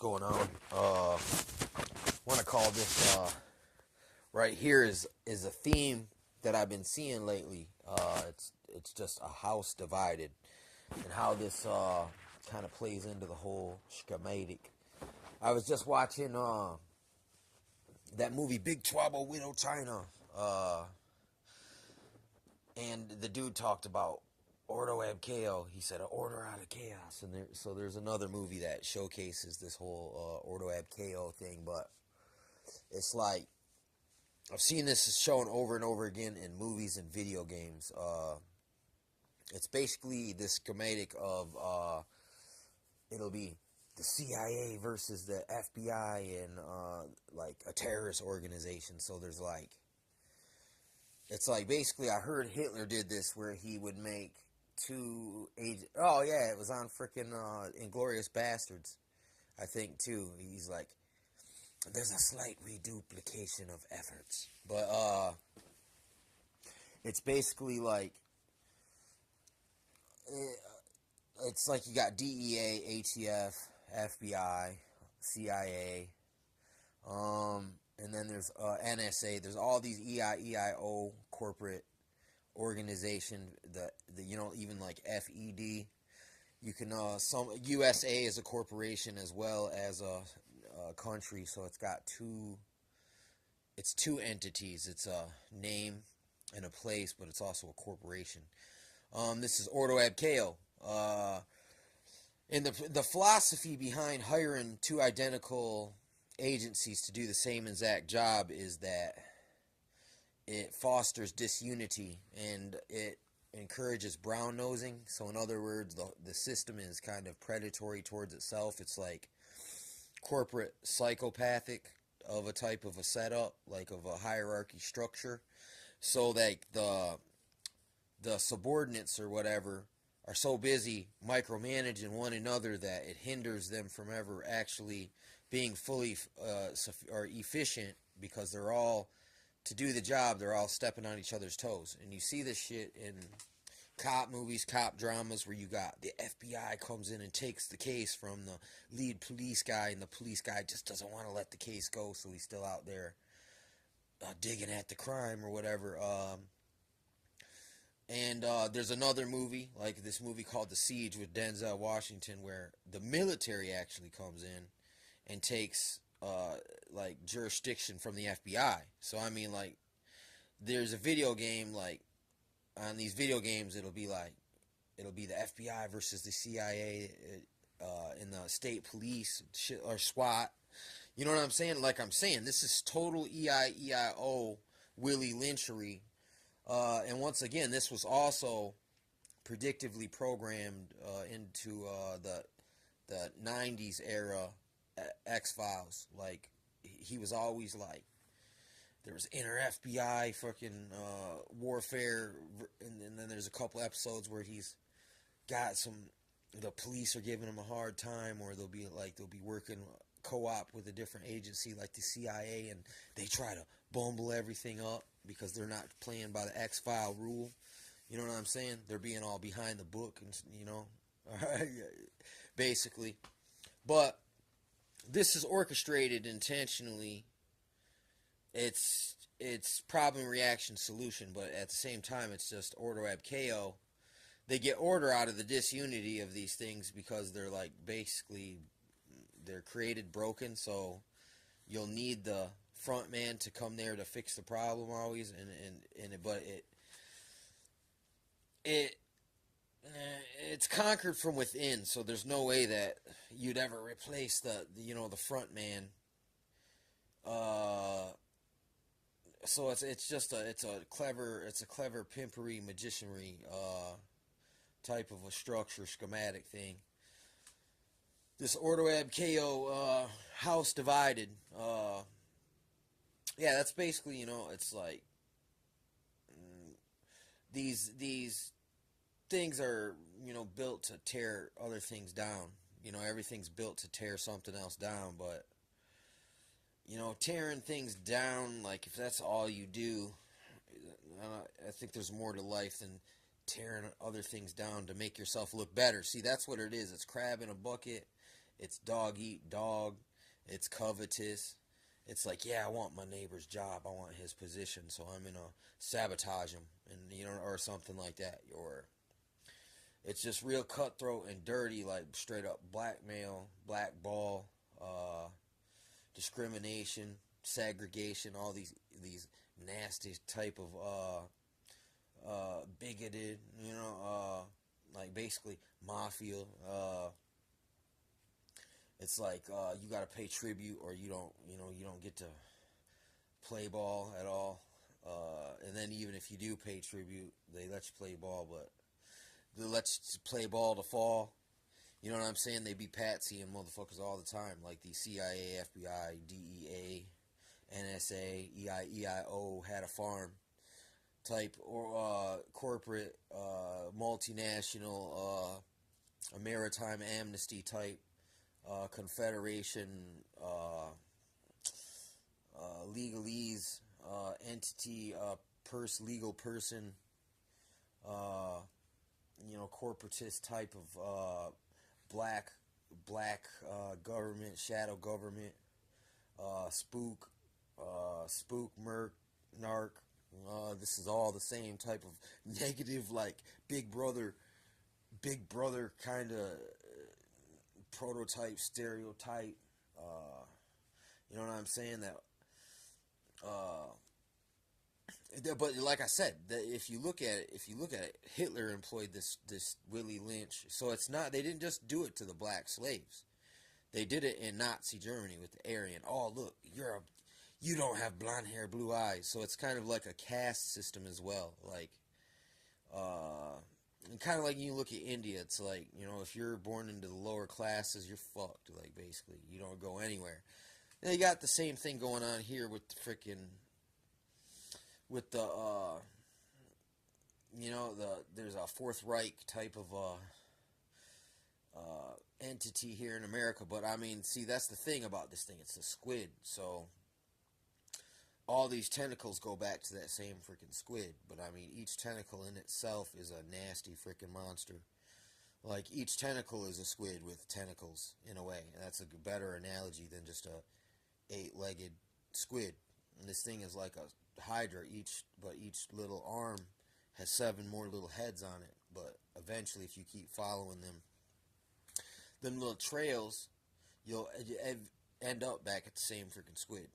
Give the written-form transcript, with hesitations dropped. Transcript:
going on? Want to call this right here is a theme that I've been seeing lately. It's just a house divided, and how this kind of plays into the whole schematic. I was just watching that movie Big Trouble Little China, and the dude talked about ordo ab chao. He said order out of chaos, and there's another movie that showcases this whole ordo ab chao thing. But it's like I've seen this shown over and over again in movies and video games. It's basically this schematic of it'll be the CIA versus the FBI and like a terrorist organization. So there's like, it's like basically I heard Hitler did this where he would make two agents. Oh yeah, it was on freaking Inglorious Bastards, I think too. He's like, there's a slight reduplication of efforts, but it's basically like it's like you got DEA, ATF, FBI, CIA, and then there's NSA. There's all these EIO corporate organization. The even like FED. You can some USA is a corporation as well as a country, so it's got two. It's two entities. It's a name and a place, but it's also a corporation. This is ordo ab chao. And the philosophy behind hiring two identical agencies to do the same exact job is that it fosters disunity and it encourages brown nosing. So in other words, the system is kind of predatory towards itself. It's like corporate psychopathic of a type of a setup, like of a hierarchy structure, so that the subordinates or whatever are so busy micromanaging one another that it hinders them from ever actually being fully or efficient, because they're all, to do the job, they're all stepping on each other's toes. And you see this shit in cop movies, cop dramas, where you got the FBI comes in and takes the case from the lead police guy, and the police guy just doesn't want to let the case go, so he's still out there digging at the crime or whatever. And there's another movie, like this movie called The Siege with Denzel Washington, where the military actually comes in and takes like jurisdiction from the FBI. So I mean, like, there's a video game, like on these video games it'll be the FBI versus the CIA in the state police or SWAT. You know what I'm saying? Like I'm saying, this is total EIO Willie Lynchery. And once again, this was also predictively programmed into the 90s era X-Files. Like, he was always like, there was inner FBI fucking warfare, and then there's a couple episodes where he's got the police are giving him a hard time, or they'll be working co-op with a different agency like the CIA, and they try to bumble everything up because they're not playing by the X-File rule. You know what I'm saying? They're being all behind the book, and basically. But this is orchestrated intentionally. It's problem reaction solution, but at the same time, it's just ordo ab chao. They get order out of the disunity of these things because they're like basically they're created broken. So you'll need the front man to come there to fix the problem always, but it's conquered from within. So there's no way that you'd ever replace the front man. So it's a clever pimpery magicianry type of a structure schematic thing. This ordo ab chao house divided. Yeah, that's basically, it's like these things are, built to tear other things down. Everything's built to tear something else down, but tearing things down, like, if that's all you do, I think there's more to life than tearing other things down to make yourself look better. See, that's what it is. It's crab in a bucket, It's dog eat dog. It's covetous. It's like, yeah, I want my neighbor's job. I want his position, so I'm gonna sabotage him, and or something like that. Or it's just real cutthroat and dirty, like straight up blackmail, blackball, discrimination, segregation, all these nasty type of bigoted, like basically mafia. It's like you got to pay tribute, or you don't get to play ball at all. And then even if you do pay tribute, they let you play ball, but they let you play ball to fall. You know what I'm saying? They be patsying motherfuckers all the time, like the CIA, FBI, DEA, NSA, EIO had a farm type, or corporate, multinational, a maritime amnesty type, confederation, legalese, entity, legal person, uh, corporatist type of black government, shadow government, spook, merc, narc. This is all the same type of negative, like big brother kind of prototype, stereotype. You know what I'm saying? Uh, but like I said, if you look at it, Hitler employed this Willie Lynch. So it's not, they didn't just do it to the black slaves. They did it in Nazi Germany with the Aryan. Oh, look, you don't have blonde hair, blue eyes. So it's kind of like a caste system as well. Like, and kind of like you look at India, it's like, if you're born into the lower classes, you're fucked. Like, basically, you don't go anywhere. They got the same thing going on here with the freaking, with the, there's a Fourth Reich type of, entity here in America. But I mean, see, that's the thing about this thing. It's a squid. So all these tentacles go back to that same freaking squid. But I mean, each tentacle in itself is a nasty freaking monster. Like, each tentacle is a squid with tentacles, in a way. And that's a better analogy than just a 8-legged squid. And this thing is like a hydra. Each little arm has 7 more little heads on it. But eventually, if you keep following them little trails, you'll end up back at the same freaking squid.